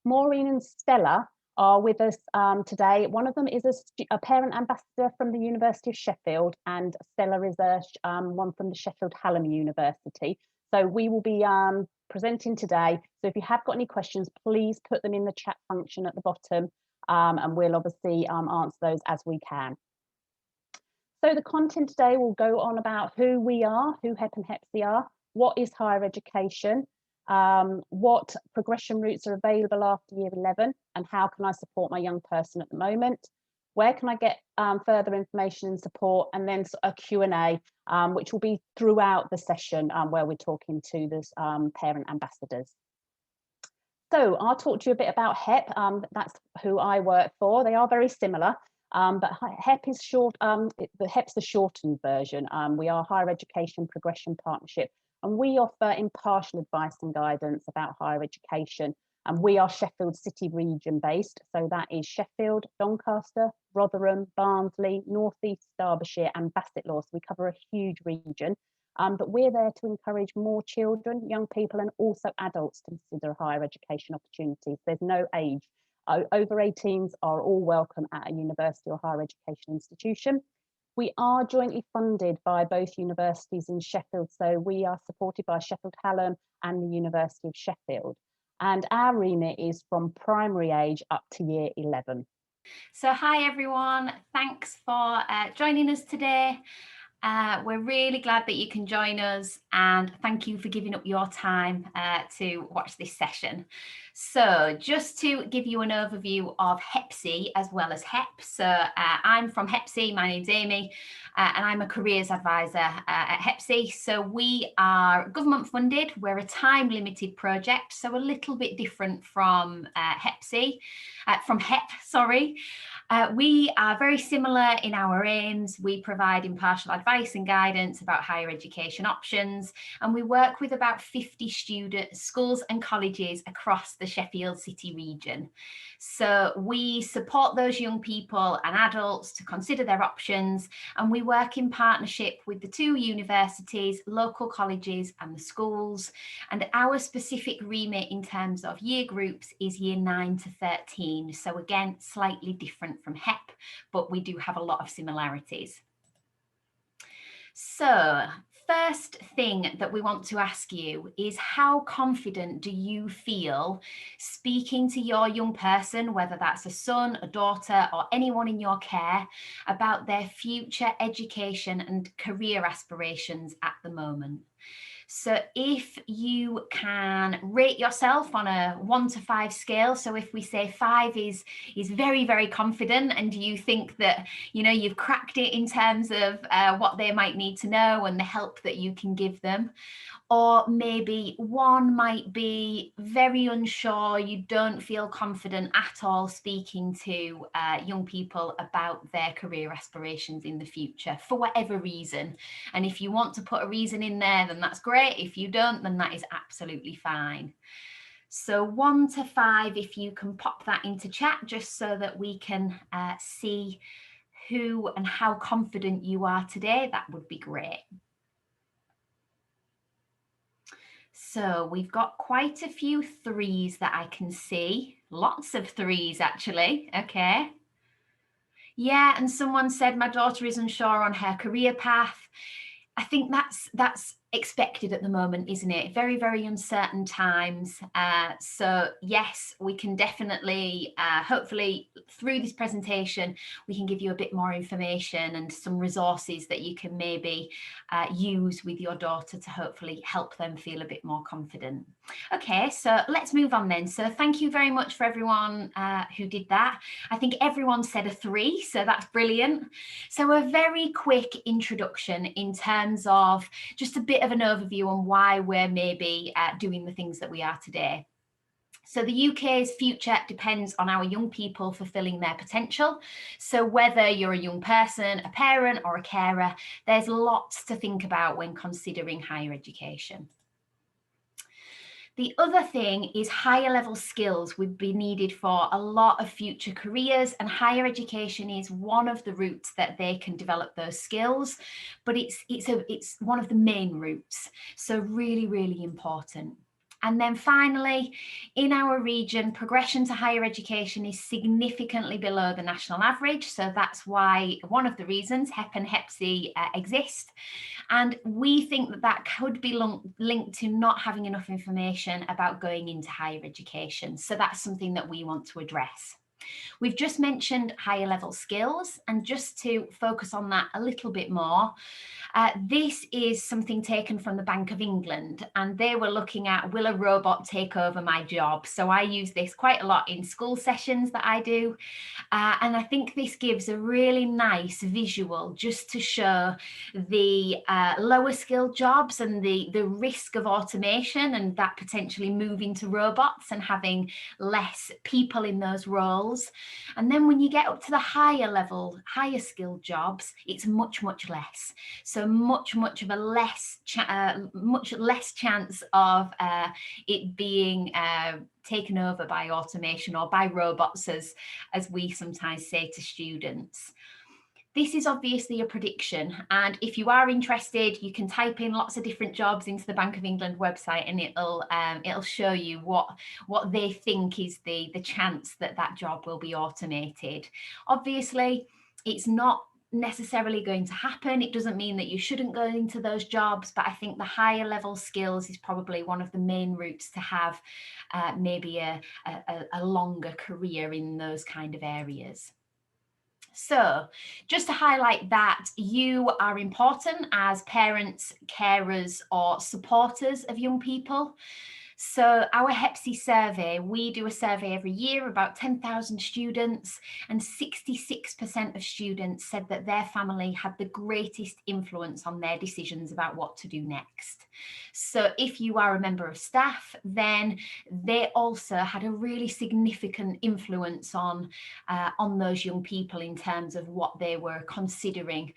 Maureen and Stella are with us today. One of them is a parent ambassador from the University of Sheffield, and Stella is one from the Sheffield Hallam University. So we will be presenting today. So if you have got any questions, please put them in the chat function at the bottom, and we'll obviously answer those as we can. So the content today will go on about who we are, who Hepp and HeppSY are, what is higher education, what progression routes are available after year 11, and how can I support my young person at the moment, where can I get further information and support, and then a Q&A, which will be throughout the session where we're talking to this parent ambassadors. So I'll talk to you a bit about Hepp. That's who I work for. They are very similar. But Hepp is short. Hepp's the shortened version. We are Higher Education Progression Partnership, and we offer impartial advice and guidance about higher education. And we are Sheffield City region based, so that is Sheffield, Doncaster, Rotherham, Barnsley, North East Derbyshire, and Bassetlaw. So we cover a huge region. But we're there to encourage more children, young people, and also adults to consider higher education opportunities. There's no age. Over 18s are all welcome at a university or higher education institution. We are jointly funded by both universities in Sheffield, so we are supported by Sheffield Hallam and the University of Sheffield. And our remit is from primary age up to year 11. So hi everyone, thanks for joining us today. We're really glad that you can join us, and thank you for giving up your time to watch this session. So just to give you an overview of HeppSY as well as Hepp. So I'm from HeppSY, my name's Amy, and I'm a careers advisor at HeppSY. So we are government funded, we're a time limited project, so a little bit different from HeppSY, from Hepp, sorry. We are very similar in our aims. We provide impartial advice and guidance about higher education options, and we work with about 50 schools and colleges across the Sheffield City region. So we support those young people and adults to consider their options, and we work in partnership with the two universities, local colleges and the schools. And our specific remit in terms of year groups is year 9 to 13. So again, slightly different from Hepp, but we do have a lot of similarities. So first thing that we want to ask you is, how confident do you feel speaking to your young person, whether that's a son, a daughter, or anyone in your care, about their future education and career aspirations at the moment? So if you can rate yourself on a 1 to 5 scale, so if we say 5 is very, very confident, and you think that, you know, you've cracked it in terms of what they might need to know and the help that you can give them, or maybe 1 might be very unsure, you don't feel confident at all speaking to young people about their career aspirations in the future for whatever reason. And if you want to put a reason in there, then that's great. If you don't, then that is absolutely fine. So 1 to 5, if you can pop that into chat, just so that we can see who and how confident you are today, that would be great. So we've got quite a few 3s that I can see. Lots of 3s actually. Okay. Yeah, and someone said my daughter is unsure on her career path. I think that's expected at the moment, isn't it? Very, very uncertain times. So yes, we can definitely, hopefully through this presentation, we can give you a bit more information and some resources that you can maybe use with your daughter to hopefully help them feel a bit more confident. Okay, so let's move on then. So thank you very much for everyone who did that. I think everyone said a 3, so that's brilliant. So a very quick introduction in terms of just a bit of an overview on why we're maybe doing the things that we are today. So the UK's future depends on our young people fulfilling their potential. So whether you're a young person, a parent, or a carer, there's lots to think about when considering higher education. The other thing is higher level skills would be needed for a lot of future careers, and higher education is one of the routes that they can develop those skills, but it's one of the main routes. So really, really important. And then finally, in our region, progression to higher education is significantly below the national average. So that's why one of the reasons Hepp and HeppSY exist. And we think that that could be linked to not having enough information about going into higher education. So that's something that we want to address. We've just mentioned higher level skills, and just to focus on that a little bit more, this is something taken from the Bank of England, and they were looking at, will a robot take over my job? So I use this quite a lot in school sessions that I do. And I think this gives a really nice visual just to show the lower skilled jobs and the risk of automation and that potentially moving to robots and having less people in those roles. And then when you get up to the higher level, higher skilled jobs, it's much, much less. So much of a much less chance of it being taken over by automation or by robots, as we sometimes say to students. This is obviously a prediction, and if you are interested, you can type in lots of different jobs into the Bank of England website, and it'll show you what they think is the chance that that job will be automated. Obviously, it's not necessarily going to happen. It doesn't mean that you shouldn't go into those jobs, but I think the higher level skills is probably one of the main routes to have maybe a longer career in those kind of areas. So just to highlight that, you are important as parents, carers, or supporters of young people. So our HeppSY survey, we do a survey every year, about 10,000 students, and 66% of students said that their family had the greatest influence on their decisions about what to do next. So if you are a member of staff, then they also had a really significant influence on those young people in terms of what they were considering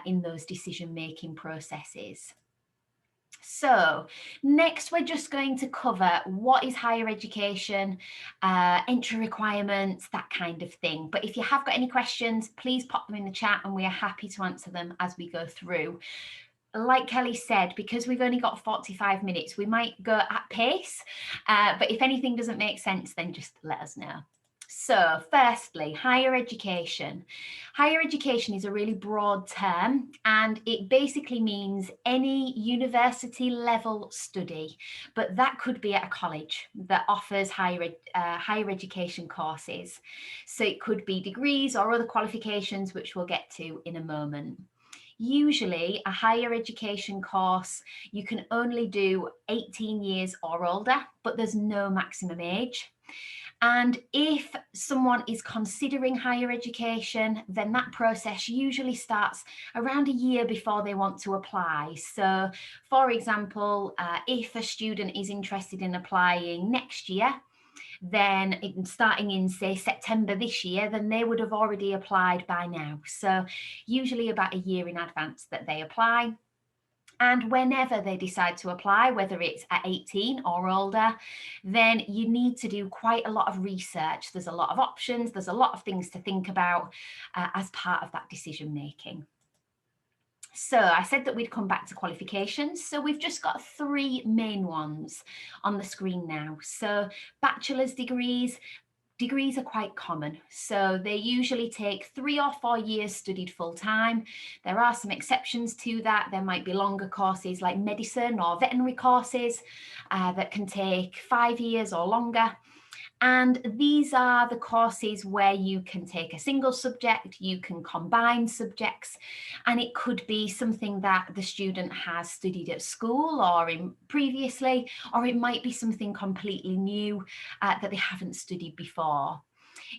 in those decision-making processes. So next, we're just going to cover what is higher education, entry requirements, that kind of thing. But if you have got any questions, please pop them in the chat and we are happy to answer them as we go through. Like Kelly said, because we've only got 45 minutes, we might go at pace, but if anything doesn't make sense, then just let us know. So firstly, higher education. Higher education is a really broad term, and it basically means any university level study, but that could be at a college that offers higher education courses. So it could be degrees or other qualifications, which we'll get to in a moment. Usually a higher education course, you can only do 18 years or older, but there's no maximum age. And if someone is considering higher education, then that process usually starts around a year before they want to apply. So, for example, if a student is interested in applying next year, then starting in, say, September this year, then they would have already applied by now. So usually about a year in advance that they apply. And whenever they decide to apply, whether it's at 18 or older, then you need to do quite a lot of research. There's a lot of options. There's a lot of things to think about as part of that decision making. So I said that we'd come back to qualifications. So we've just got three main ones on the screen now. So bachelor's degrees. Degrees are quite common, so they usually take 3 or 4 years studied full time. There are some exceptions to that. There might be longer courses like medicine or veterinary courses that can take 5 years or longer. And these are the courses where you can take a single subject, you can combine subjects, and it could be something that the student has studied at school or previously, or it might be something completely new that they haven't studied before.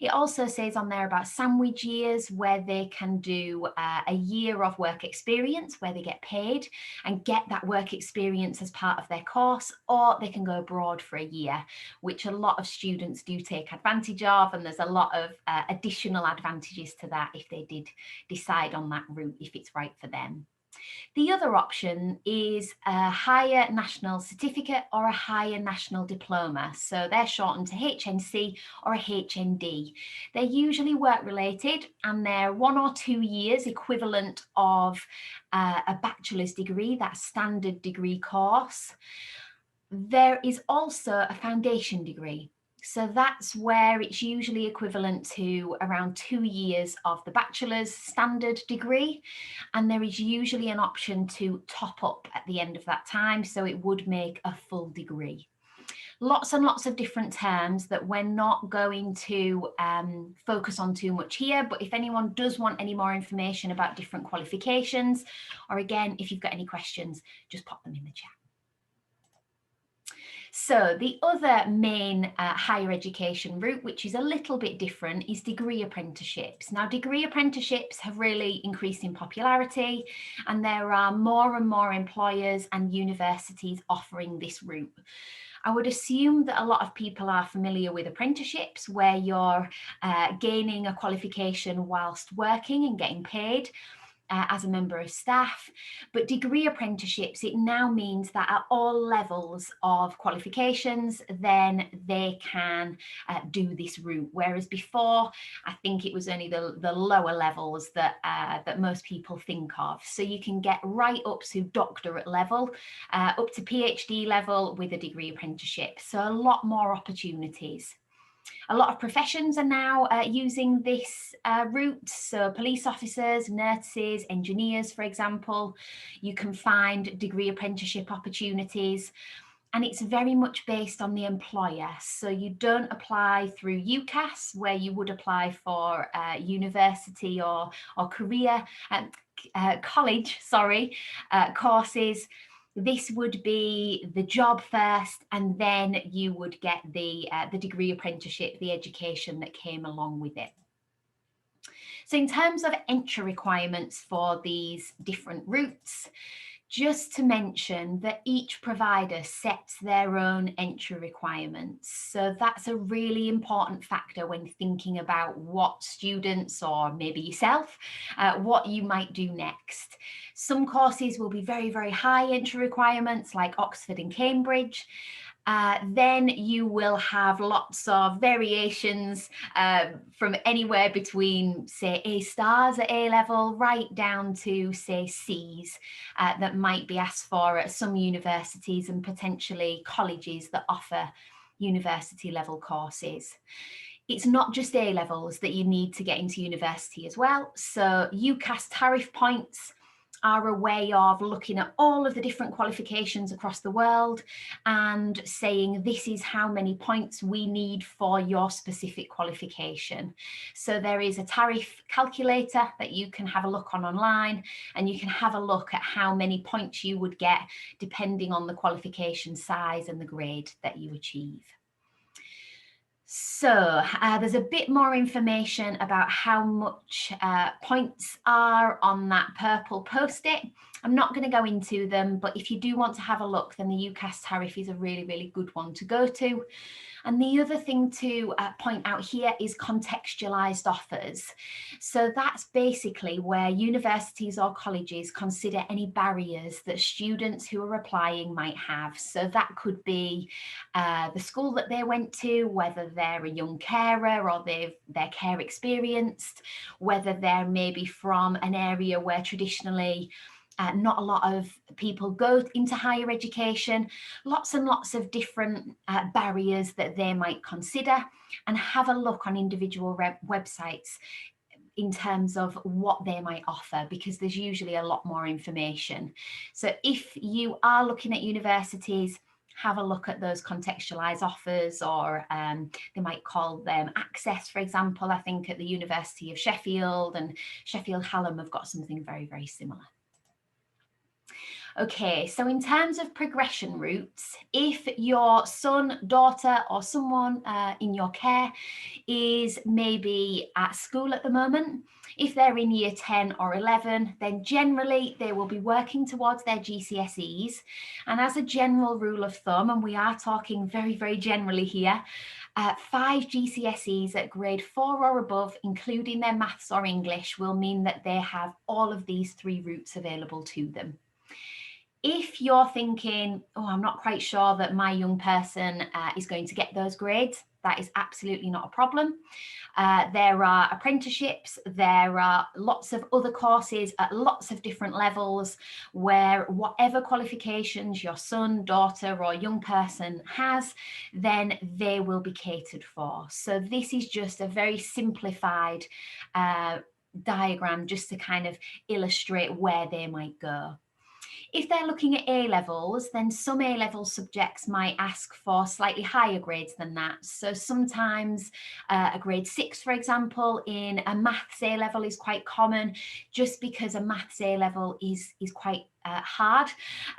It also says on there about sandwich years, where they can do a year of work experience where they get paid and get that work experience as part of their course, or they can go abroad for a year, which a lot of students do take advantage of. And there's a lot of additional advantages to that if they did decide on that route, if it's right for them. The other option is a higher national certificate or a higher national diploma. So they're shortened to HNC or a HND. They're usually work related and they're 1 or 2 years equivalent of a bachelor's degree, that standard degree course. There is also a foundation degree. So that's where it's usually equivalent to around 2 years of the bachelor's standard degree. And there is usually an option to top up at the end of that time. So it would make a full degree. Lots and lots of different terms that we're not going to focus on too much here. But if anyone does want any more information about different qualifications, or again, if you've got any questions, just pop them in the chat. So the other main higher education route, which is a little bit different, is degree apprenticeships. Now, degree apprenticeships have really increased in popularity, and there are more and more employers and universities offering this route. I would assume that a lot of people are familiar with apprenticeships, where you're gaining a qualification whilst working and getting paid as a member of staff. But degree apprenticeships, it now means that at all levels of qualifications, then they can do this route. Whereas before, I think it was only the lower levels that most people think of. So you can get right up to doctorate level, up to PhD level with a degree apprenticeship. So a lot more opportunities. A lot of professions are now using this route. So police officers, nurses, engineers, for example, you can find degree apprenticeship opportunities. And it's very much based on the employer. So you don't apply through Ucas, where you would apply for university or career, college, courses. This would be the job first, and then you would get the degree apprenticeship, the education that came along with it. So in terms of entry requirements for these different routes, just to mention that each provider sets their own entry requirements. So that's a really important factor when thinking about what students, or maybe yourself, what you might do next. Some courses will be very, very high entry requirements, like Oxford and Cambridge. Then you will have lots of variations from anywhere between, say, A stars at A level right down to, say, C's that might be asked for at some universities and potentially colleges that offer university level courses. It's not just A levels that you need to get into university as well. So Ucas tariff points are a way of looking at all of the different qualifications across the world and saying this is how many points we need for your specific qualification. So there is a tariff calculator that you can have a look on online, and you can have a look at how many points you would get depending on the qualification size and the grade that you achieve. So there's a bit more information about how much points are on that purple post-it. I'm not going to go into them, but if you do want to have a look, then the Ucas tariff is a really, really good one to go to. And the other thing to point out here is contextualized offers. So that's basically where universities or colleges consider any barriers that students who are applying might have. So that could be the school that they went to, whether they're a young carer or they're care experienced, whether they're maybe from an area where traditionally not a lot of people go into higher education, lots and lots of different barriers that they might consider, and have a look on individual websites in terms of what they might offer, because there's usually a lot more information. So if you are looking at universities, have a look at those contextualized offers, or they might call them access, for example. I think at the University of Sheffield and Sheffield Hallam have got something very, very similar. Okay, so in terms of progression routes, if your son, daughter, or someone in your care is maybe at school at the moment, if they're in year 10 or 11, then generally they will be working towards their GCSEs. And as a general rule of thumb, and we are talking very, very generally here, 5 GCSEs at grade 4 or above, including their maths or English, will mean that they have all of these 3 routes available to them. If you're thinking, oh, I'm not quite sure that my young person is going to get those grades, That is absolutely not a problem. There are apprenticeships, there are lots of other courses at lots of different levels where whatever qualifications your son, daughter or young person has, then they will be catered for. So this is just a very simplified diagram just to kind of illustrate where they might go. If they're looking at A-levels, then some A-level subjects might ask for slightly higher grades than that. So sometimes a grade 6, for example, in a maths A-level is quite common, just because a maths A-level is quite hard.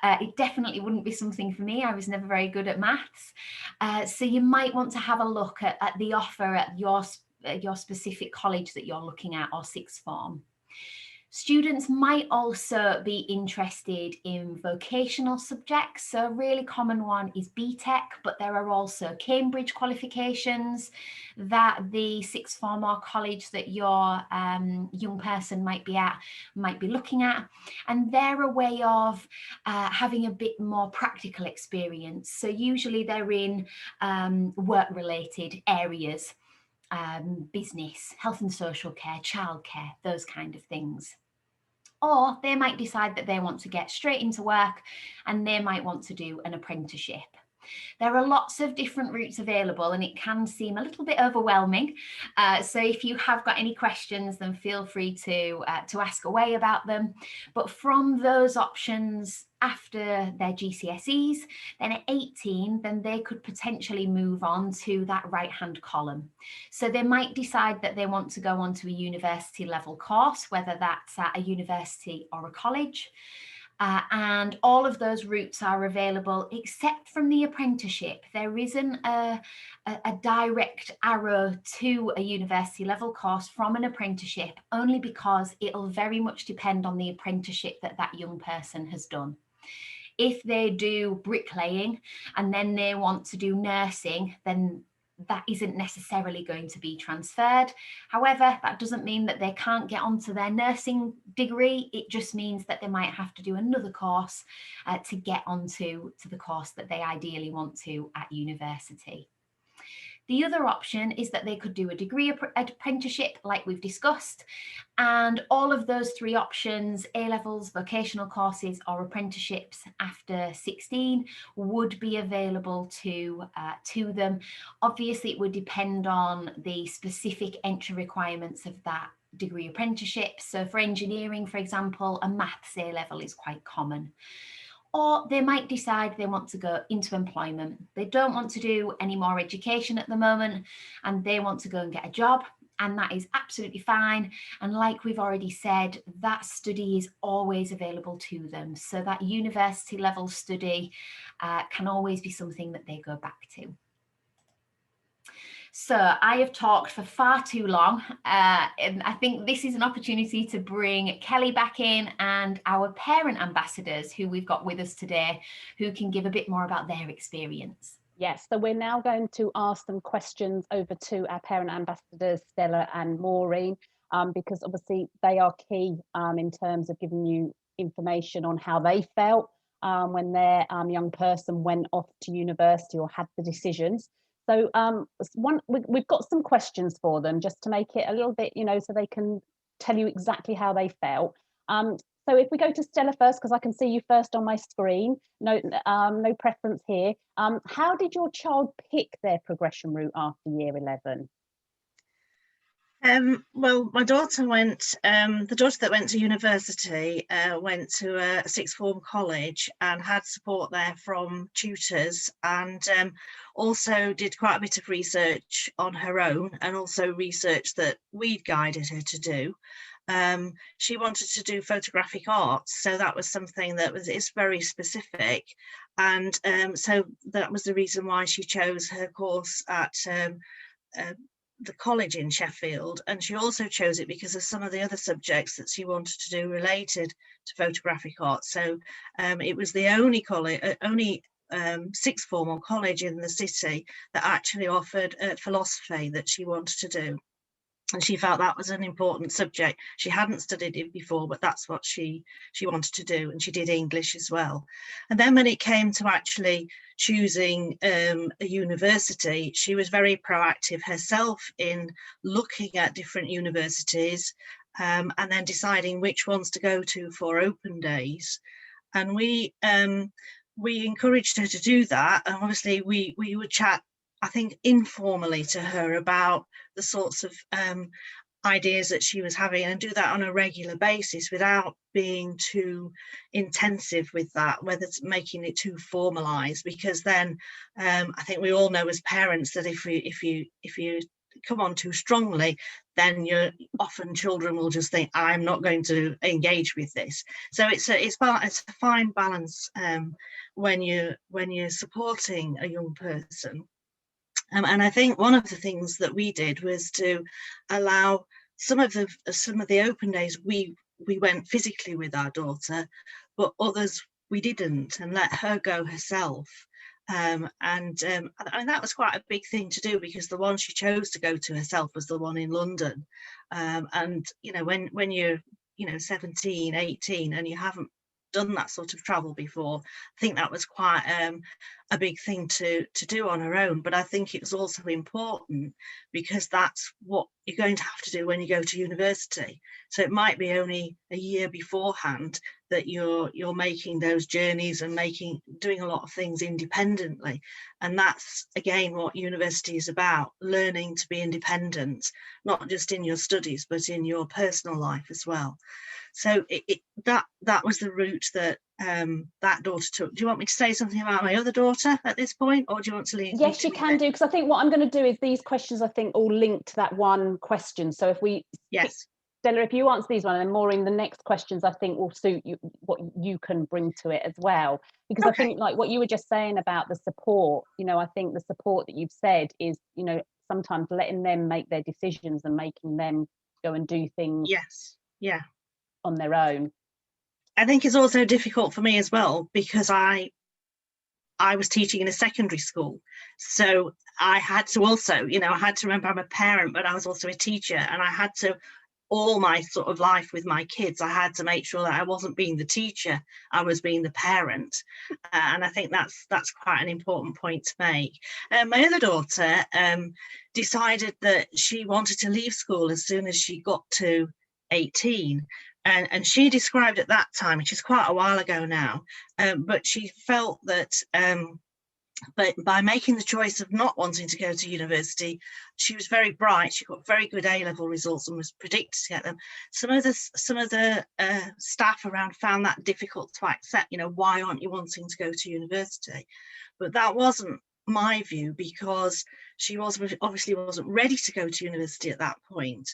It definitely wouldn't be something for me. I was never very good at maths. So you might want to have a look at the offer at your specific college that you're looking at, or sixth form. Students might also be interested in vocational subjects. So a really common one is BTEC, but there are also Cambridge qualifications that the sixth form or college that your young person might be looking at. And they're a way of having a bit more practical experience. So usually they're in work-related areas. Business, health and social care, childcare, those kind of things. Or they might decide that they want to get straight into work and they might want to do an apprenticeship. There are lots of different routes available and it can seem a little bit overwhelming. So if you have got any questions, then feel free to ask away about them. But from those options after their GCSEs, then at 18, then they could potentially move on to that right-hand column. So they might decide that they want to go on to a university level course, whether that's at a university or a college. And all of those routes are available except from the apprenticeship. There isn't a direct arrow to a university level course from an apprenticeship, only because it'll very much depend on the apprenticeship that young person has done. If they do bricklaying and then they want to do nursing, then that isn't necessarily going to be transferred. However, that doesn't mean that they can't get onto their nursing degree. It just means that they might have to do another course to get onto the course that they ideally want to at university. The other option is that they could do a degree apprenticeship like we've discussed, and all of those three options, A-levels, vocational courses or apprenticeships after 16, would be available to them. Obviously, it would depend on the specific entry requirements of that degree apprenticeship. So for engineering, for example, a maths A-level is quite common. Or they might decide they want to go into employment. They don't want to do any more education at the moment and they want to go and get a job, and that is absolutely fine. And like we've already said, that study is always available to them. So that university level study can always be something that they go back to. So I have talked for far too long, and I think this is an opportunity to bring Kelly back in and our parent ambassadors who we've got with us today, who can give a bit more about their experience. Yes, so we're now going to ask some questions over to our parent ambassadors, Stella and Maureen, because obviously they are key in terms of giving you information on how they felt when their young person went off to university or had the decisions. So we've got some questions for them just to make it a little bit, so they can tell you exactly how they felt. So if we go to Stella first, because I can see you first on my screen, no preference here. How did your child pick their progression route after year 11? Well, my daughter the daughter that went to university went to a sixth form college and had support there from tutors, and also did quite a bit of research on her own, and also research that we'd guided her to do. She wanted to do photographic arts, so that was something that is very specific, and so that was the reason why she chose her course at the college in Sheffield. And she also chose it because of some of the other subjects that she wanted to do related to photographic arts. So it was the only sixth form or college in the city that actually offered philosophy that she wanted to do. And she felt that was an important subject. She hadn't studied it before, but that's what she wanted to do, and she did English as well. And then when it came to actually choosing a university, she was very proactive herself in looking at different universities, and then deciding which ones to go to for open days. And we encouraged her to do that, and obviously we would chat, I think, informally to her about the sorts of ideas that she was having, and do that on a regular basis without being too intensive with that, whether it's making it too formalized, because then I think we all know as parents that if you come on too strongly, then you're often children will just think, I'm not going to engage with this. So it's a fine balance when you're supporting a young person. And I think one of the things that we did was to allow some of the open days we went physically with our daughter, but others we didn't, and let her go herself. And that was quite a big thing to do, because the one she chose to go to herself was the one in London. And you know, when you're 17, 18 and you haven't done that sort of travel before, I think that was quite a big thing to do on her own. But I think it was also important, because that's what you're going to have to do when you go to university. So it might be only a year beforehand that you're making those journeys and doing a lot of things independently. And that's again what university is about, learning to be independent, not just in your studies but in your personal life as well. So that was the route that that daughter took. Do you want me to say something about my other daughter at this point, or do you want to leave? Yes, you can do, because I think what I'm going to do is these questions, I think, all link to that one question. So if we, yes, Stella, if you answer these one, and then Maureen, the next questions I think will suit you, what you can bring to it as well. Because okay. I think, like what you were just saying about the support, I think the support that you've said is, sometimes letting them make their decisions and making them go and do things. Yes, yeah, on their own. I think it's also difficult for me as well, because I was teaching in a secondary school, so I had to also, I had to remember I'm a parent, but I was also a teacher, and I had to, all my sort of life with my kids, I had to make sure that I wasn't being the teacher, I was being the parent. And I think that's quite an important point to make. My other daughter decided that she wanted to leave school as soon as she got to 18. And she described at that time, which is quite a while ago now, but she felt that but by making the choice of not wanting to go to university, she was very bright. She got very good A-level results and was predicted to get them. Some of the staff around found that difficult to accept. Why aren't you wanting to go to university? But that wasn't my view, because she obviously wasn't ready to go to university at that point.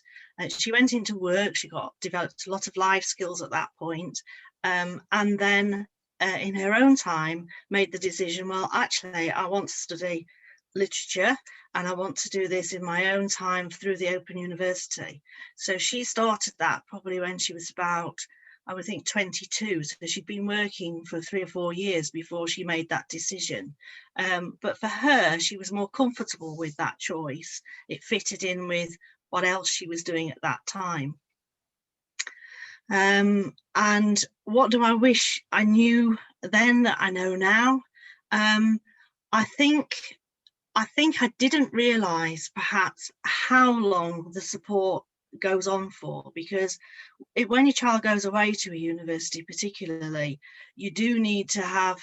She went into work. She developed a lot of life skills at that point, and then in her own time made the decision, well, actually I want to study literature and I want to do this in my own time through the Open University. So she started that probably when she was about, I would think, 22. So she'd been working for 3 or 4 years before she made that decision. But for her, she was more comfortable with that choice. It fitted in with what else she was doing at that time. And what do I wish I knew then that I know now? I think I didn't realise perhaps how long the support goes on for, because when your child goes away to a university particularly, you do need to have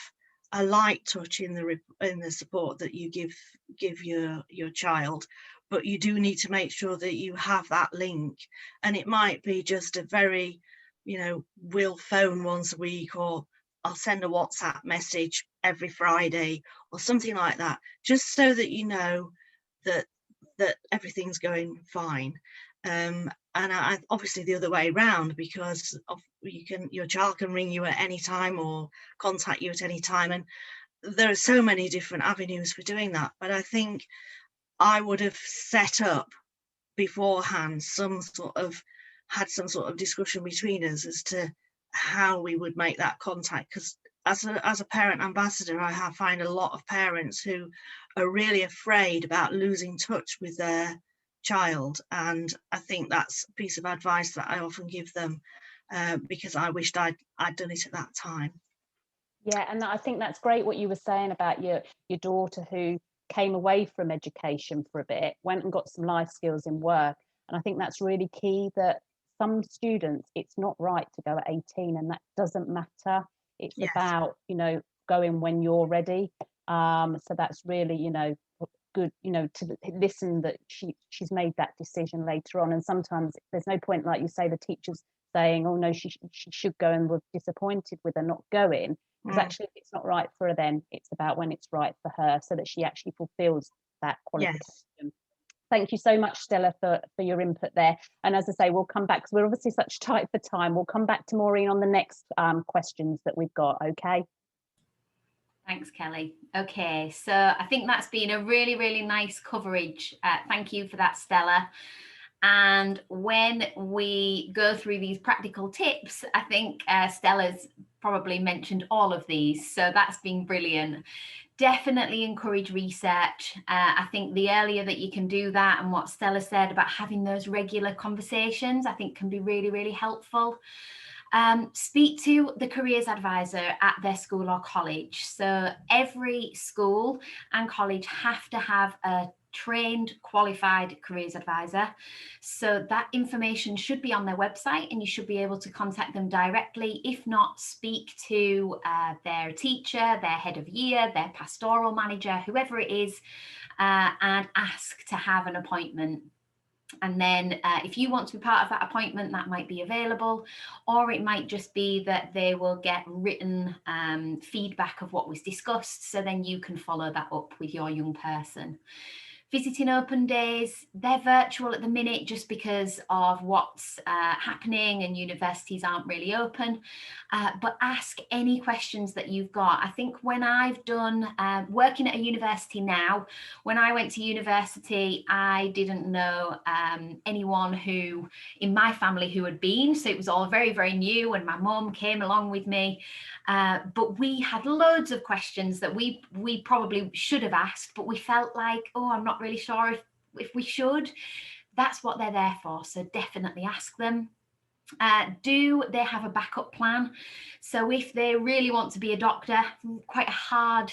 a light touch in the support that you give your child, but you do need to make sure that you have that link. And it might be just a very, we'll phone once a week, or I'll send a WhatsApp message every Friday or something like that, just so that you know that everything's going fine. And I obviously the other way around, because your child can ring you at any time or contact you at any time, and there are so many different avenues for doing that. But I think I would have set up beforehand some sort of discussion between us as to how we would make that contact, because as a parent ambassador, I find a lot of parents who are really afraid about losing touch with their child. And I think that's a piece of advice that I often give them, because I wished I'd done it at that time. Yeah, and I think that's great what you were saying about your daughter who came away from education for a bit, went and got some life skills in work. And I think that's really key, that some students, it's not right to go at 18, and that doesn't matter. It's Yes. about, you know, going when you're ready. So that's really, you know, good, you know, to listen that she's made that decision later on. And sometimes there's no point, like you say, the teachers saying, oh no, she should go, and we're disappointed with her not going. Because actually, if it's not right for her, then it's about when it's right for her, so that she actually fulfills that qualification. Yes. Thank you so much, Stella, for your input there. And as I say, we'll come back, because we're obviously such tight for time. We'll come back to Maureen on the next questions that we've got, okay? Thanks, Kelly. Okay, so I think that's been a really, really nice coverage. Thank you for that, Stella. And when we go through these practical tips, I think Stella's probably mentioned all of these. So that's been brilliant. Definitely encourage research. I think the earlier that you can do that, and what Stella said about having those regular conversations, I think can be really, really helpful. Speak to the careers advisor at their school or college. So every school and college have to have a trained, qualified careers advisor. So that information should be on their website, and you should be able to contact them directly. If not, speak to their teacher, their head of year, their pastoral manager, whoever it is, and ask to have an appointment. And then if you want to be part of that appointment, that might be available, or it might just be that they will get written feedback of what was discussed. So then you can follow that up with your young person. Visiting open days, they're virtual at the minute just because of what's happening, and universities aren't really open. But ask any questions that you've got. I think when I've done working at a university now, when I went to university, I didn't know anyone who in my family who had been, so it was all very, very new, and my mum came along with me. But we had loads of questions that we probably should have asked, but we felt like, oh, I'm not really sure if we should. That's what they're there for. So definitely ask them. Do they have a backup plan? So if they really want to be a doctor, quite a hard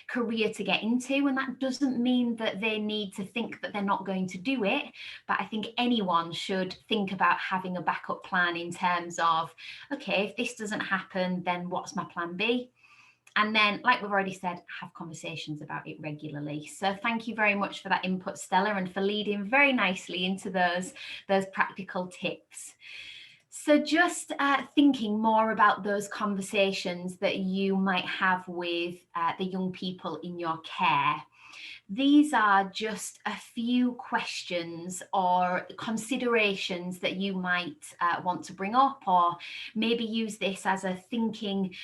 career to get into, and that doesn't mean that they need to think that they're not going to do it, but I think anyone should think about having a backup plan in terms of, okay, if this doesn't happen, then what's my plan B? And then, like we've already said, have conversations about it regularly. So thank you very much for that input, Stella, and for leading very nicely into those practical tips. So just thinking more about those conversations that you might have with the young people in your care. These are just a few questions or considerations that you might want to bring up, or maybe use this as a thinking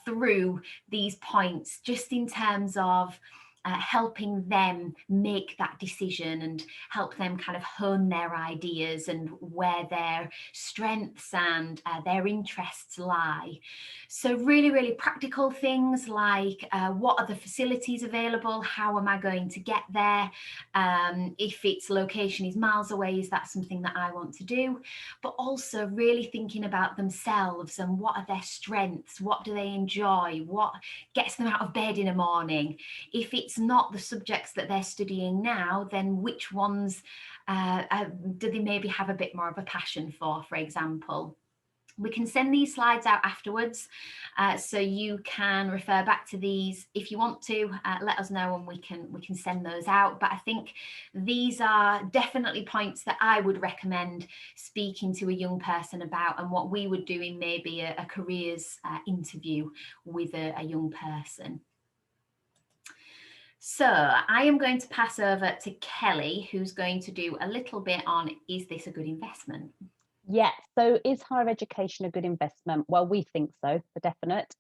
through these points, just in terms of helping them make that decision and help them kind of hone their ideas and where their strengths and their interests lie. So really, really practical things like what are the facilities available? How am I going to get there? If its location is miles away, is that something that I want to do? But also really thinking about themselves and what are their strengths? What do they enjoy? What gets them out of bed in the morning? If it's not the subjects that they're studying now, then which ones do they maybe have a bit more of a passion for example? We can send these slides out afterwards, so you can refer back to these if you want to. Let us know and we can send those out. But I think these are definitely points that I would recommend speaking to a young person about, and what we would do in maybe a careers interview with a young person. So I am going to pass over to Kelly, who's going to do a little bit on, is this a good investment? Yeah, so is higher education a good investment? Well, we think so, for definite.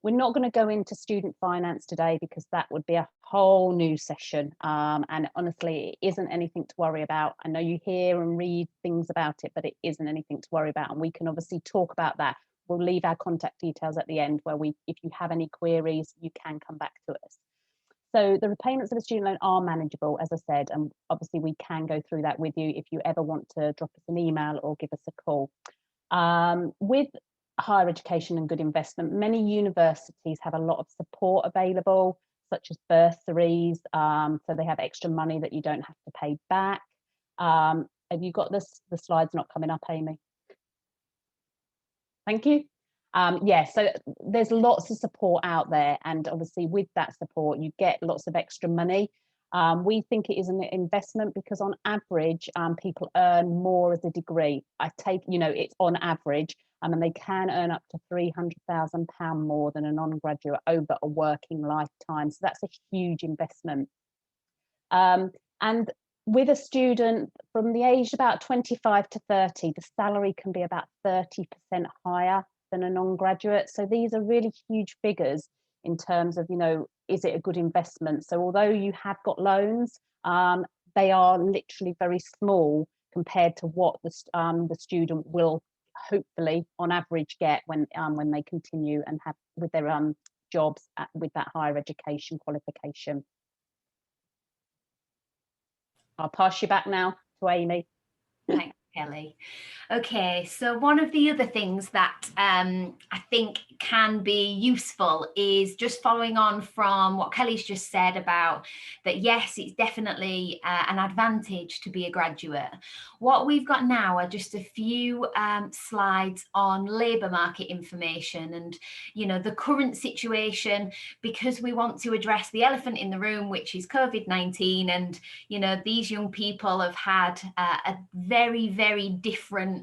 We're not going to go into student finance today because that would be a whole new session. And honestly, it isn't anything to worry about. I know you hear and read things about it, but it isn't anything to worry about. And we can obviously talk about that. We'll leave our contact details at the end where if you have any queries, you can come back to us. So the repayments of a student loan are manageable, as I said, and obviously we can go through that with you if you ever want to drop us an email or give us a call. With higher education and good investment, many universities have a lot of support available, such as bursaries, so they have extra money that you don't have to pay back. Have you got this? The slide's not coming up, Amy. Thank you. Yeah, so there's lots of support out there, and obviously with that support you get lots of extra money. We think it is an investment because on average people earn more as a degree. It's on average, and they can earn up to £300,000 more than a non-graduate over a working lifetime. So that's a huge investment. And with a student from the age about 25 to 30, the salary can be about 30% higher than a non-graduate. So these are really huge figures in terms of, is it a good investment? So although you have got loans, they are literally very small compared to what the student will hopefully on average get when they continue and have with their jobs with that higher education qualification. I'll pass you back now to Amy. Thanks, Kelly. Okay, so one of the other things that I think can be useful is just following on from what Kelly's just said about that, yes, it's definitely an advantage to be a graduate. What we've got now are just a few slides on labour market information and, the current situation, because we want to address the elephant in the room, which is COVID-19. And, these young people have had a very, very different,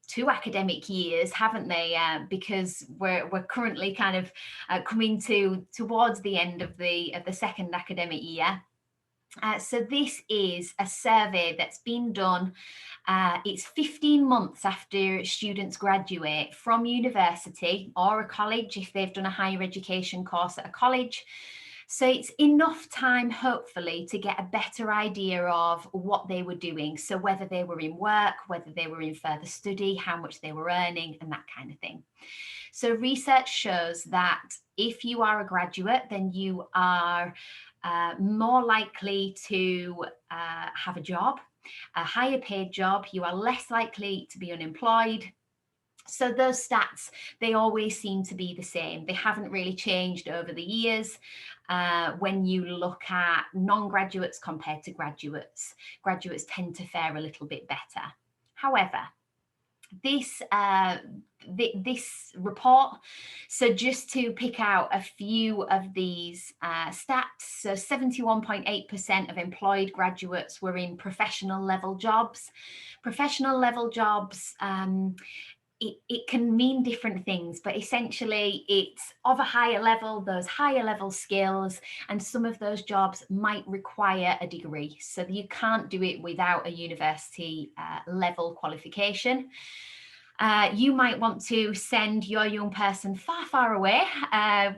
2 academic years, haven't they? Because we're currently kind of coming towards the end of the second academic year. So this is a survey that's been done. It's 15 months after students graduate from university or a college if they've done a higher education course at a college. So it's enough time, hopefully, to get a better idea of what they were doing. So whether they were in work, whether they were in further study, how much they were earning, and that kind of thing. So research shows that if you are a graduate, then you are more likely to have a job, a higher paid job. You are less likely to be unemployed. So those stats, they always seem to be the same. They haven't really changed over the years. When you look at non-graduates compared to graduates, graduates tend to fare a little bit better. However, this report, so just to pick out a few of these stats, so 71.8% of employed graduates were in professional level jobs. Professional level jobs, it can mean different things, but essentially it's of a higher level, those higher level skills, and some of those jobs might require a degree. So you can't do it without a university level qualification. You might want to send your young person far, far away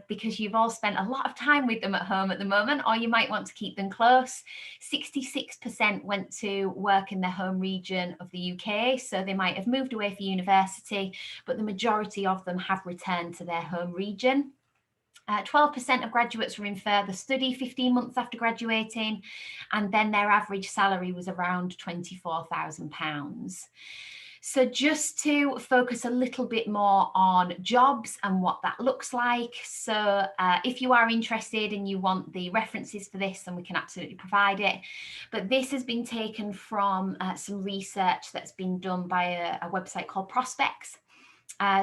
because you've all spent a lot of time with them at home at the moment, or you might want to keep them close. 66% went to work in their home region of the UK, so they might have moved away for university, but the majority of them have returned to their home region. 12% of graduates were in further study 15 months after graduating, and then their average salary was around £24,000. So just to focus a little bit more on jobs and what that looks like. So if you are interested and you want the references for this, then we can absolutely provide it. But this has been taken from some research that's been done by a website called Prospects.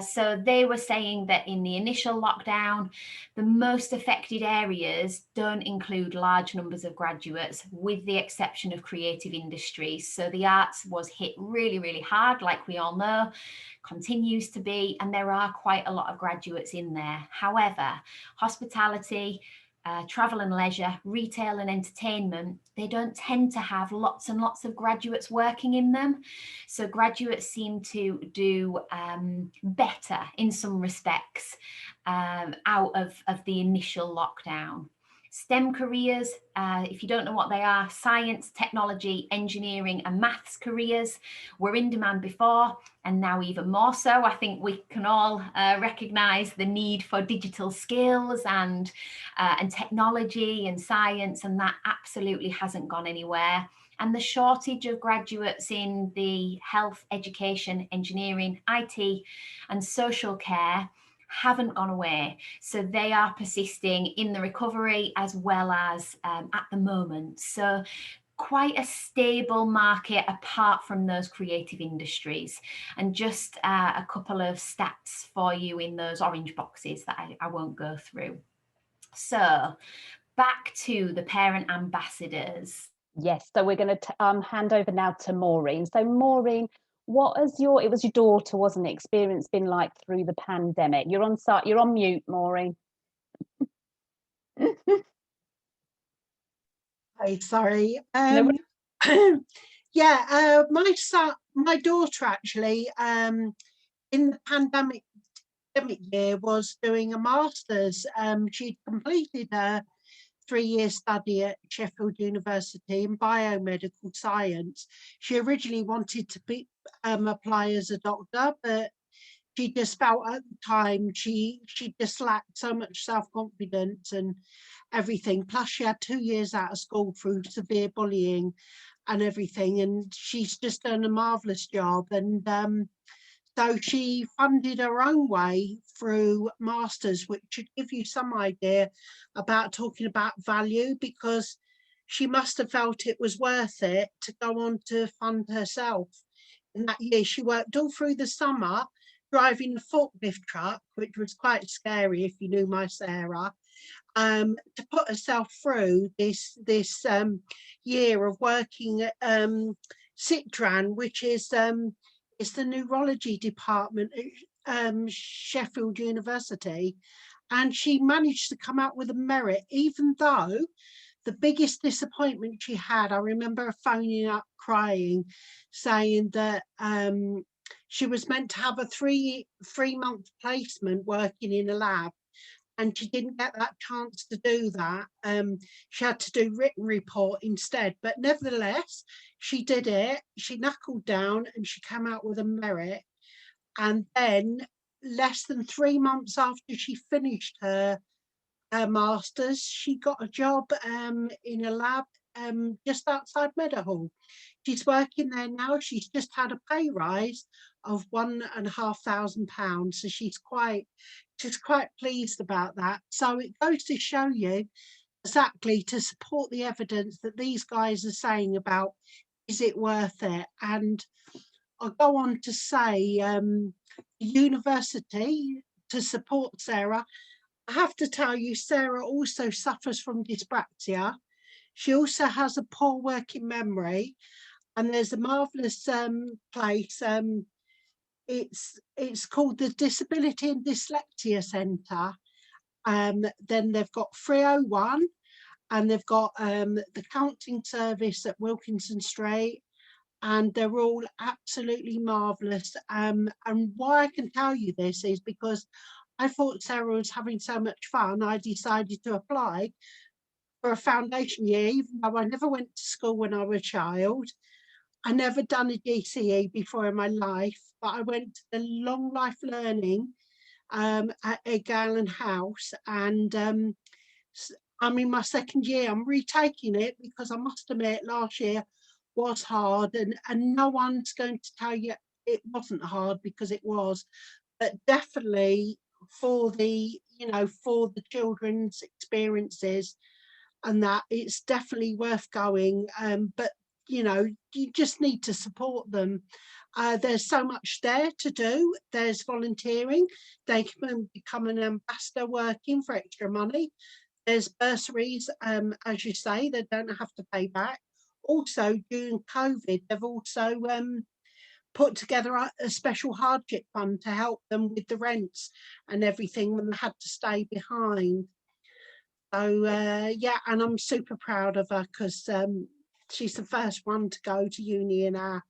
So they were saying that in the initial lockdown, the most affected areas don't include large numbers of graduates, with the exception of creative industries. So the arts was hit really, really hard, like we all know, continues to be, and there are quite a lot of graduates in there. However, hospitality, travel and leisure, retail and entertainment, they don't tend to have lots and lots of graduates working in them. So graduates seem to do better in some respects out of the initial lockdown. STEM careers, if you don't know what they are, science, technology, engineering and maths careers were in demand before, and now even more so. I think we can all recognise the need for digital skills and technology and science, and that absolutely hasn't gone anywhere. And the shortage of graduates in the health, education, engineering, IT and social care haven't gone away. So they are persisting in the recovery as well as at the moment. So quite a stable market apart from those creative industries. And just a couple of stats for you in those orange boxes that I won't go through. So back to the parent ambassadors. Yes, so we're going to hand over now to Maureen. So Maureen, what has it was your daughter, wasn't it, experience been like through the pandemic? You're on mute, Maureen. Hey, sorry. No. Yeah, my daughter actually, in the pandemic year was doing a master's. She'd completed a 3-year study at Sheffield University in biomedical science. She originally wanted to apply as a doctor, but she just felt at the time she just lacked so much self-confidence and everything. Plus she had 2 years out of school through severe bullying and everything, and she's just done a marvelous job. And so she funded her own way through masters, which should give you some idea about talking about value, because she must have felt it was worth it to go on to fund herself. In that year she worked all through the summer driving the forklift truck, which was quite scary if you knew my Sarah, to put herself through this year of working at Citran, which is the neurology department at Sheffield University. And she managed to come out with a merit, even though the biggest disappointment she had, I remember her phoning up crying, saying that she was meant to have a three-month placement working in a lab, and she didn't get that chance to do that. She had to do written report instead, but nevertheless, she did it. She knuckled down and she came out with a merit. And then less than 3 months after she finished her master's, she got a job in a lab just outside Meadowhall. She's working there now. She's just had a pay rise of £1,500, so she's quite pleased about that. So it goes to show you exactly, to support the evidence that these guys are saying about, is it worth it? And I'll go on to say university, to support Sarah, I have to tell you, Sarah also suffers from dyspraxia. She also has a poor working memory, and there's a marvellous place. It's called the Disability and Dyslexia Center. Then they've got 301, and they've got the counselling service at Wilkinson Street, and they're all absolutely marvellous. And why I can tell you this is because I thought Sarah was having so much fun, I decided to apply for a foundation year, even though I never went to school when I was a child. I never done a GCE before in my life, but I went to the Long Life Learning at Edgar Allen House, and I'm in my second year. I'm retaking it because I must admit last year was hard, and no one's going to tell you it wasn't hard, because it was, but definitely for the children's experiences and that, it's definitely worth going. But you just need to support them. There's so much there to do. There's volunteering. They can become an ambassador working for extra money. There's bursaries, as you say, they don't have to pay back. Also, during COVID, they've also put together a special hardship fund to help them with the rents and everything when they had to stay behind. So yeah, and I'm super proud of her, because she's the first one to go to uni in our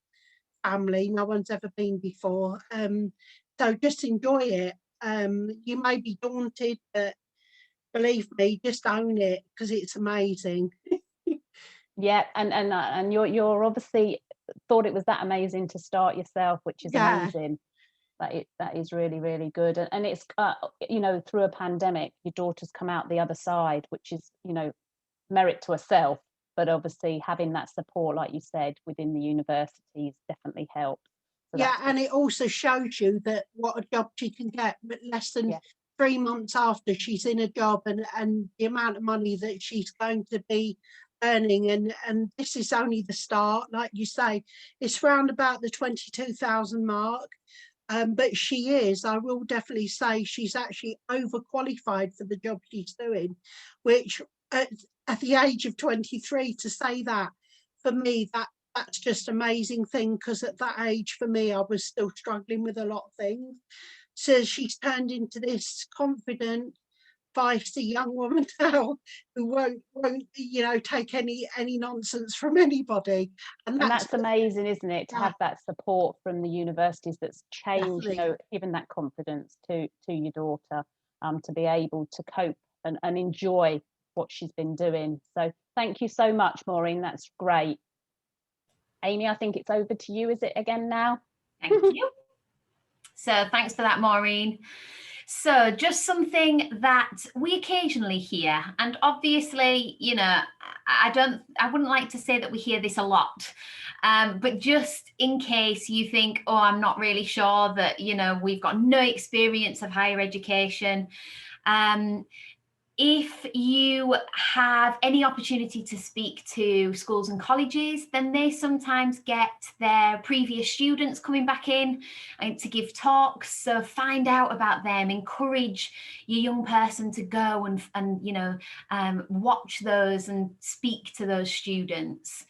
family. No one's ever been before. So just enjoy it. You may be daunted, but believe me, just own it because it's amazing. Yeah, and you're obviously thought it was that amazing to start yourself, which is Yeah. amazing. That is really, really good. And it's you know, through a pandemic, your daughter's come out the other side, which is, you know, merit to herself, but obviously having that support, like you said, within the universities definitely helps. So Yeah, and it also shows you that what a job she can get, but less than Yeah. 3 months after she's in a job, and the amount of money that she's going to be earning, and this is only the start, like you say, it's round about the 22,000 mark. But she is, I will definitely say, she's actually overqualified for the job she's doing, which at the age of 23, to say that, for me, that's just amazing thing, because at that age, for me, I was still struggling with a lot of things. So she's turned into this confident, feisty young woman now who won't you know, take any nonsense from anybody, and that's amazing, isn't it, to Yeah. have that support from the universities that's changed, Definitely. you know, given that confidence to your daughter, to be able to cope and enjoy what she's been doing. So thank you so much, Maureen, that's great. Amy, I think it's over to you, is it again now? Thank you. So thanks for that, Maureen. So just something that we occasionally hear, and obviously, you know, I wouldn't like to say that we hear this a lot, but just in case you think, oh, I'm not really sure, that, you know, we've got no experience of higher education. If you have any opportunity to speak to schools and colleges, then they sometimes get their previous students coming back in and to give talks. So find out about them, encourage your young person to go and you know, watch those and speak to those students.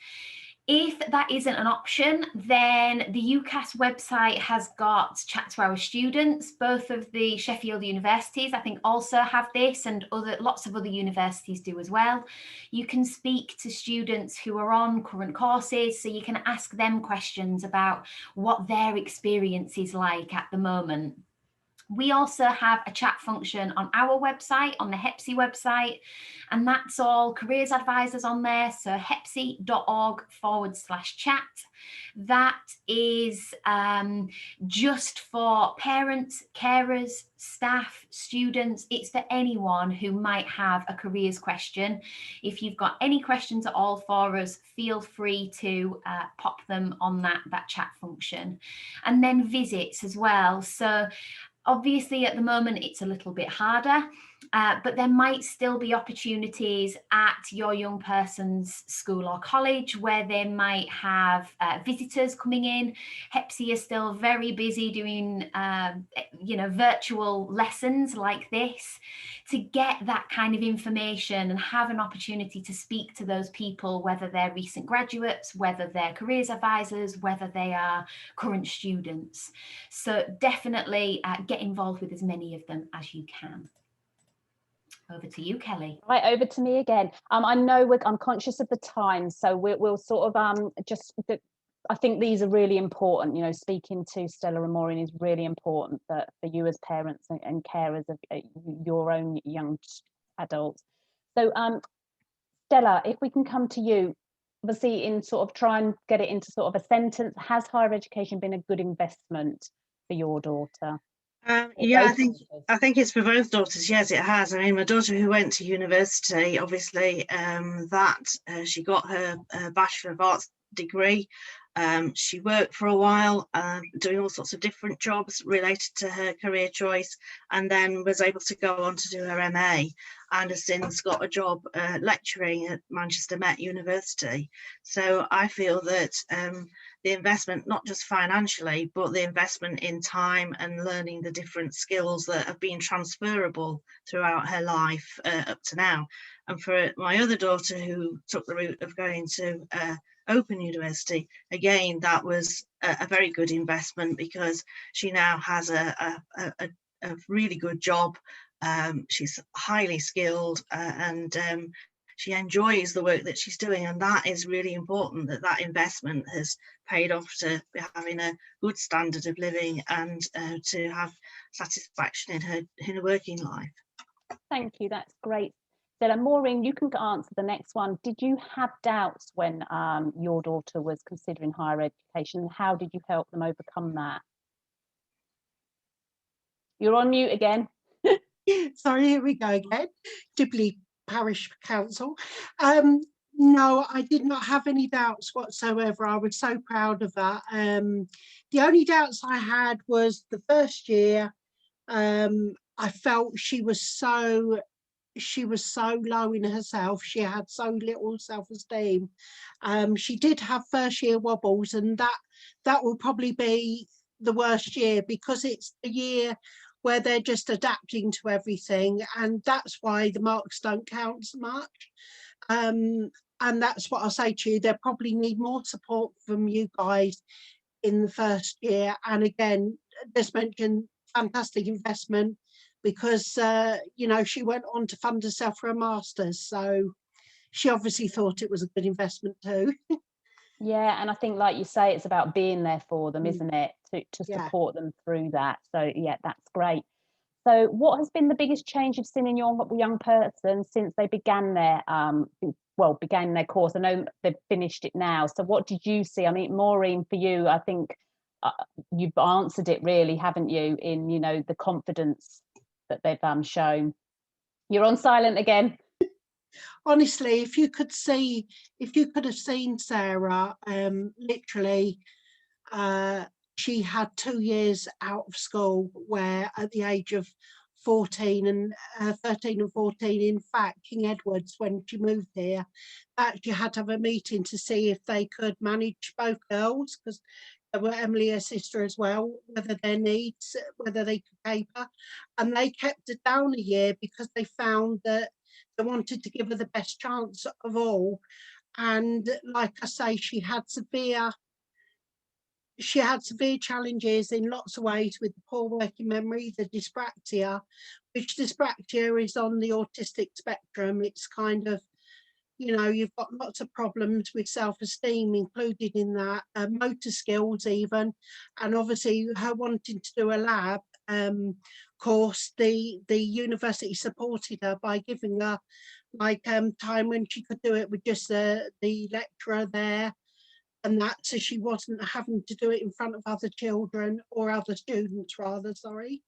If that isn't an option, then the Ucas website has got Chat to Our Students. Both of the Sheffield universities, I think, also have this, and lots of other universities do as well. You can speak to students who are on current courses, so you can ask them questions about what their experience is like at the moment. We also have a chat function on our website, on the HeppSY website, and that's all careers advisors on there. So heppsy.org/chat. That is just for parents, carers, staff, students. It's for anyone who might have a careers question. If you've got any questions at all for us, feel free to pop them on that chat function. And then visits as well. So obviously, at the moment, it's a little bit harder, but there might still be opportunities at your young person's school or college where they might have visitors coming in. HeppSY is still very busy doing, you know, virtual lessons like this to get that kind of information and have an opportunity to speak to those people, whether they're recent graduates, whether they're careers advisors, whether they are current students. So definitely get involved with as many of them as you can. Over to you, Kelly. Right, over to me again. I know I'm conscious of the time, so we'll sort of I think these are really important. You know, speaking to Stella and Maureen is really important for you as parents and carers of your own young adults. So, Stella, if we can come to you, obviously, in sort of try and get it into sort of a sentence. Has higher education been a good investment for your daughter? Yeah, I think it's for both daughters. Yes, it has. I mean, my daughter who went to university, obviously, she got her Bachelor of Arts degree. She worked for a while, doing all sorts of different jobs related to her career choice, and then was able to go on to do her MA, and has since got a job lecturing at Manchester Met University. So I feel that the investment, not just financially, but the investment in time and learning the different skills that have been transferable throughout her life up to now. And for my other daughter who took the route of going to Open University, again, that was a very good investment because she now has a really good job. She's highly skilled and she enjoys the work that she's doing, and that is really important, that investment has paid off to having a good standard of living and to have satisfaction in her working life. Thank you, that's great. Stella, Maureen, you can answer the next one. Did you have doubts when your daughter was considering higher education? How did you help them overcome that? You're on mute again. Sorry, here we go again. Dibley Parish Council. No, I did not have any doubts whatsoever. I was so proud of that. The only doubts I had was the first year. I felt she was so low in herself. She had so little self-esteem. She did have first year wobbles, and that will probably be the worst year, because it's the year where they're just adapting to everything, and that's why the marks don't count so much. And that's what I'll say to you, they probably need more support from you guys in the first year. And again, just mentioned fantastic investment, because you know, she went on to fund herself for a master's, so she obviously thought it was a good investment too. Yeah, and I think, like you say, it's about being there for them, isn't it, to Yeah. support them through that. So yeah, that's great. So what has been the biggest change you've seen in your young person since they began their began their course? I know they've finished it now, so what did you see? I mean, Maureen, for you, I think you've answered it really, haven't you, in, you know, the confidence that they've shown. You're on silent again. Honestly, if you could have seen Sarah, literally, she had 2 years out of school, where at the age of 13 and 14, in fact, King Edward's, when she moved here, actually had to have a meeting to see if they could manage both girls, because there were Emily, her sister, as well, whether their needs, whether they could caper, and they kept her down a year because they found that they wanted to give her the best chance of all. And like I say, she had severe challenges in lots of ways, with the poor working memory, the dyspraxia, which dyspraxia is on the autistic spectrum. It's kind of, you know, you've got lots of problems with self-esteem included in that, motor skills even, and obviously her wanting to do a lab course, the university supported her by giving her like time when she could do it with just the lecturer there, and that, so she wasn't having to do it in front of other children, or other students rather, sorry.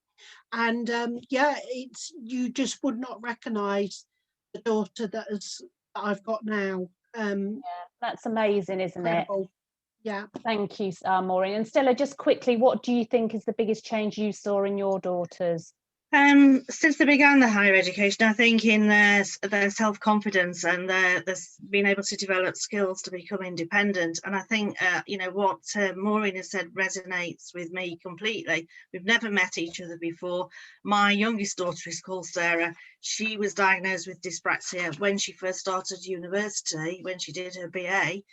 And yeah, it's, you just would not recognize the daughter that I've got now. Yeah, that's amazing, isn't Incredible. it? Yeah. Thank you, Maureen. And Stella, just quickly, what do you think is the biggest change you saw in your daughters? Since they began their higher education, I think in their self-confidence and their being able to develop skills to become independent. And I think, you know, what Maureen has said resonates with me completely. We've never met each other before. My youngest daughter is called Sarah. She was diagnosed with dyspraxia when she first started university, when she did her BA.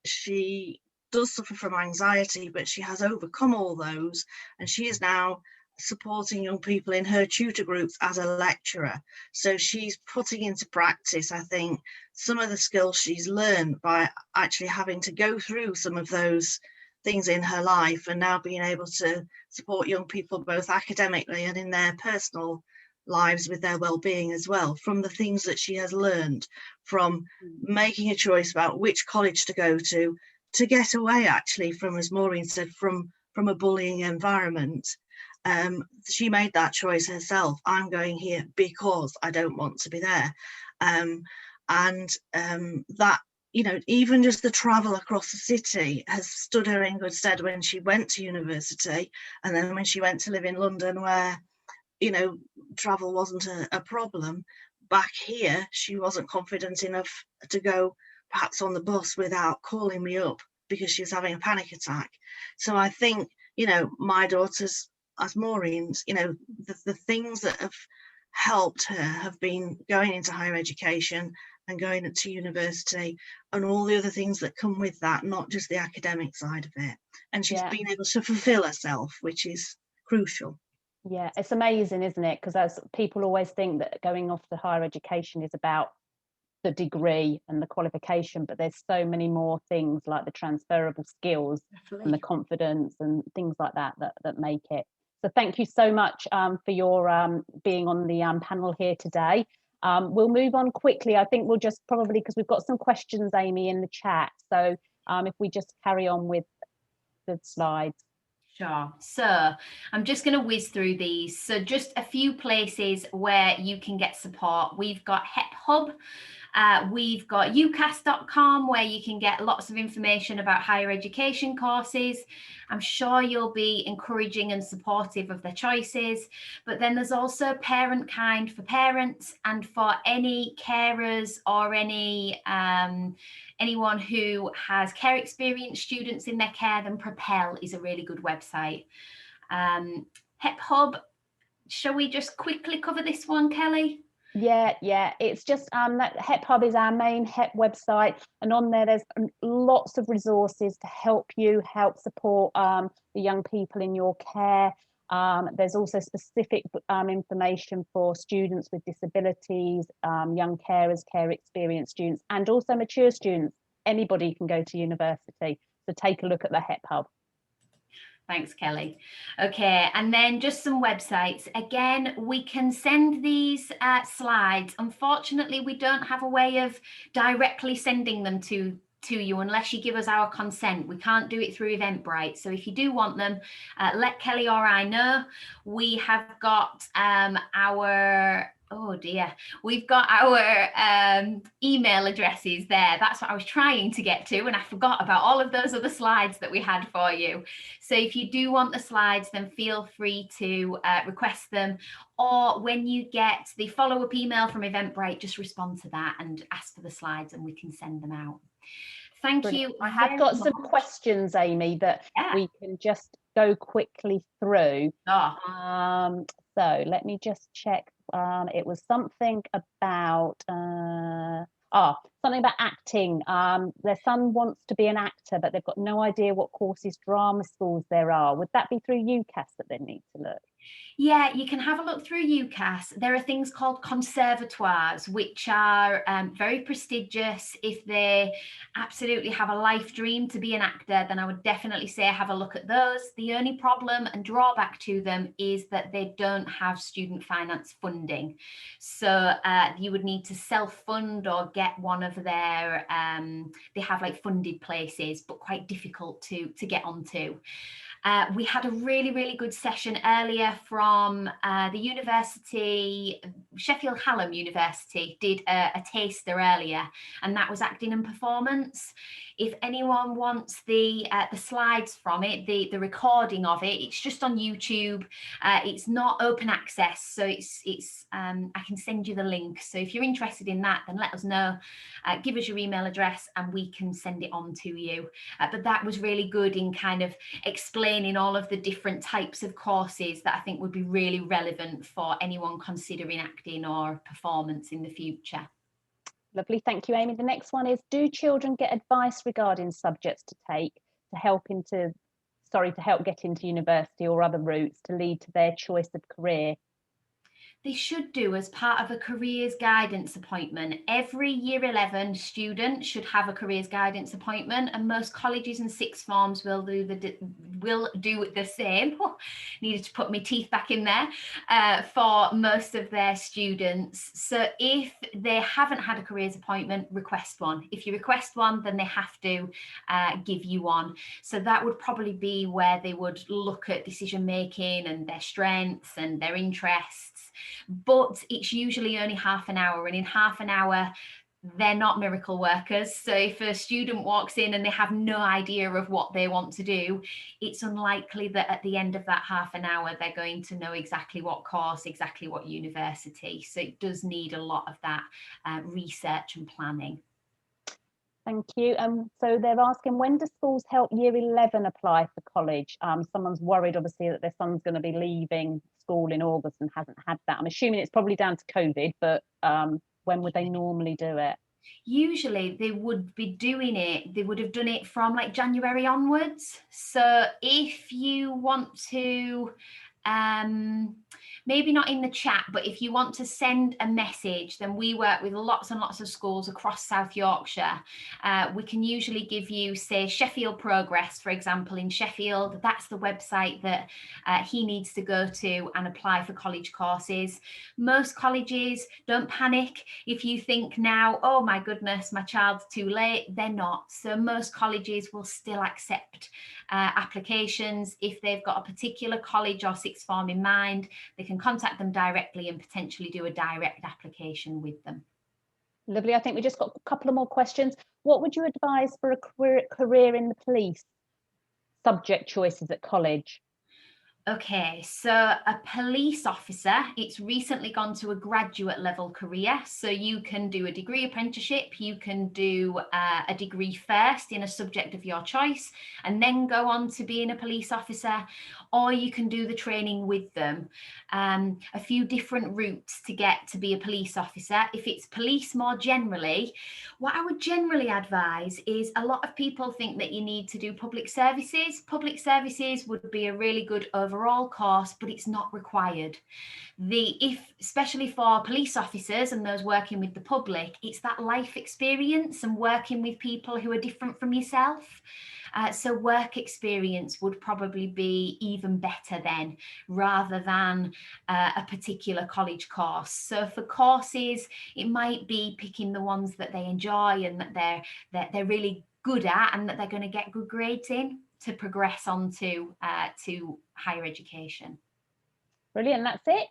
She does suffer from anxiety, but she has overcome all those, and she is now supporting young people in her tutor groups as a lecturer. So she's putting into practice, I think, some of the skills she's learned by actually having to go through some of those things in her life, and now being able to support young people both academically and in their personal lives with their well-being as well, from the things that she has learned, from making a choice about which college to go to get away actually from, as Maureen said, from a bullying environment. She made that choice herself. I'm going here because I don't want to be there. That, you know, even just the travel across the city has stood her in good stead when she went to university, and then when she went to live in London, where, you know, travel wasn't a problem. Back here, she wasn't confident enough to go perhaps on the bus without calling me up because she was having a panic attack. So I think, you know, my daughters, as Maureen's, you know, the things that have helped her have been going into higher education and going to university and all the other things that come with that, not just the academic side of it. And she's been able to fulfill herself, which is crucial. Yeah, it's amazing, isn't it? Because as people always think that going off to higher education is about the degree and the qualification, but there's so many more things like the transferable skills and the confidence and things like that that make it. So thank you so much for your being on the panel here today. We'll move on quickly. I think we'll just probably, because we've got some questions, Amy, in the chat. So if we just carry on with the slides. Sure. So I'm just going to whiz through these. So just a few places where you can get support. We've got HeppHub. We've got Ucas.com, where you can get lots of information about higher education courses. I'm sure you'll be encouraging and supportive of their choices. But then there's also Parent Kind for parents, and for any carers or any anyone who has care experienced students in their care, then Propel is a really good website. HeppHub, shall we just quickly cover this one, Kelly? Yeah, it's just that HeppHub is our main Hepp website, and on there there's lots of resources to help support the young people in your care. There's also specific information for students with disabilities, young carers, care experienced students, and also mature students. Anybody can go to university, so take a look at the HeppHub. Thanks, Kelly. Okay, and then just some websites. Again, we can send these slides. Unfortunately, we don't have a way of directly sending them to you unless you give us our consent. We can't do it through Eventbrite. So if you do want them, let Kelly or I know. We have got we've got our email addresses there. That's what I was trying to get to, and I forgot about all of those other slides that we had for you. So if you do want the slides, then feel free to request them, or when you get the follow-up email from Eventbrite, just respond to that and ask for the slides and we can send them out. Thank Brilliant. you. I have got some questions, Amy, that we can just go quickly through. So let me just check. It was something about acting. Their son wants to be an actor, but they've got no idea what courses, drama schools there are. Would that be through Ucas that they need to look? Yeah, you can have a look through Ucas. There are things called conservatoires, which are very prestigious. If they absolutely have a life dream to be an actor, then I would definitely say have a look at those. The only problem and drawback to them is that they don't have student finance funding. So you would need to self-fund or get one of their, they have like funded places, but quite difficult to get onto. We had a really, really good session earlier from the university, Sheffield Hallam University did a taster earlier, and that was acting and performance. If anyone wants the slides from it, the recording of it, it's just on YouTube. It's not open access, so it's I can send you the link. So if you're interested in that, then let us know. Give us your email address and we can send it on to you. But that was really good in kind of explaining all of the different types of courses that I think would be really relevant for anyone considering acting or performance in the future. Lovely, thank you, Amy. The next one is, do children get advice regarding subjects to take to help get into university or other routes to lead to their choice of career? They should do as part of a careers guidance appointment. Every year 11 student should have a careers guidance appointment, and most colleges and sixth forms will do the same. Needed to put my teeth back in there for most of their students. So if they haven't had a careers appointment, request one. If you request one, then they have to give you one. So that would probably be where they would look at decision making and their strengths and their interests. But it's usually only half an hour, and in half an hour they're not miracle workers. So if a student walks in and they have no idea of what they want to do, it's unlikely that at the end of that half an hour they're going to know exactly what course, exactly what university. So it does need a lot of that research and planning. Thank you. So they're asking, when do schools help year 11 apply for college? Someone's worried, obviously, that their son's going to be leaving school in August and hasn't had that. I'm assuming it's probably down to COVID, but when would they normally do it? Usually they would be doing it, they would have done it from like January onwards. So if you want to maybe not in the chat, but if you want to send a message, then we work with lots and lots of schools across South Yorkshire. We can usually give you, say, Sheffield Progress, for example, in Sheffield. That's the website that he needs to go to and apply for college courses. Most colleges, don't panic if you think now, oh my goodness, my child's too late. They're not. So most colleges will still accept applications. If they've got a particular college or sixth form in mind, they can contact them directly and potentially do a direct application with them. Lovely. I think we just got a couple of more questions. What would you advise for a career in the police? Subject choices at college. Okay, so a police officer, it's recently gone to a graduate level career. So you can do a degree apprenticeship, you can do a degree first in a subject of your choice, and then go on to being a police officer, or you can do the training with them. A few different routes to get to be a police officer. If it's police more generally, what I would generally advise is a lot of people think that you need to do public services. Public services would be a really good overall course, but it's not required. Especially for police officers and those working with the public, it's that life experience and working with people who are different from yourself. So work experience would probably be even better then, rather than a particular college course. So for courses, it might be picking the ones that they enjoy and that they're really good at and that they're going to get good grades in to progress on to higher education. Brilliant, that's it.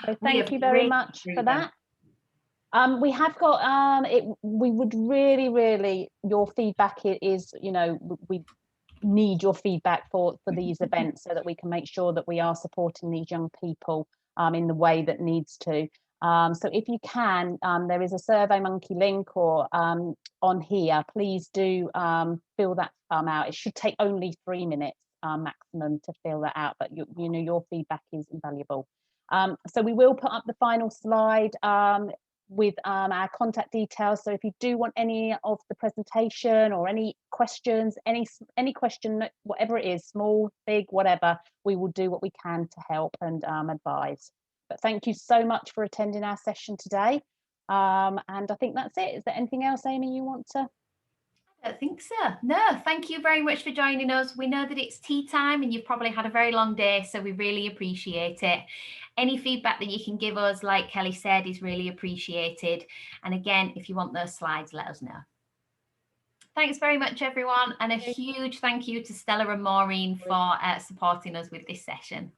So thank you very much for that. We have got we would really, your feedback is, you know, we need your feedback for these events so that we can make sure that we are supporting these young people in the way that needs to. So if you can, there is a SurveyMonkey link or on here, please do fill that out. It should take only 3 minutes maximum to fill that out, but you know, your feedback is invaluable. So we will put up the final slide with our contact details. So if you do want any of the presentation or any questions, any question, whatever it is, small, big, whatever, we will do what we can to help and advise. But thank you so much for attending our session today. And I think that's it. Is there anything else, Amy, you want to? I don't think so. No, thank you very much for joining us. We know that it's tea time and you've probably had a very long day, so we really appreciate it. Any feedback that you can give us, like Kelly said, is really appreciated. And again, if you want those slides, let us know. Thanks very much, everyone. And a huge thank you to Stella and Maureen for supporting us with this session.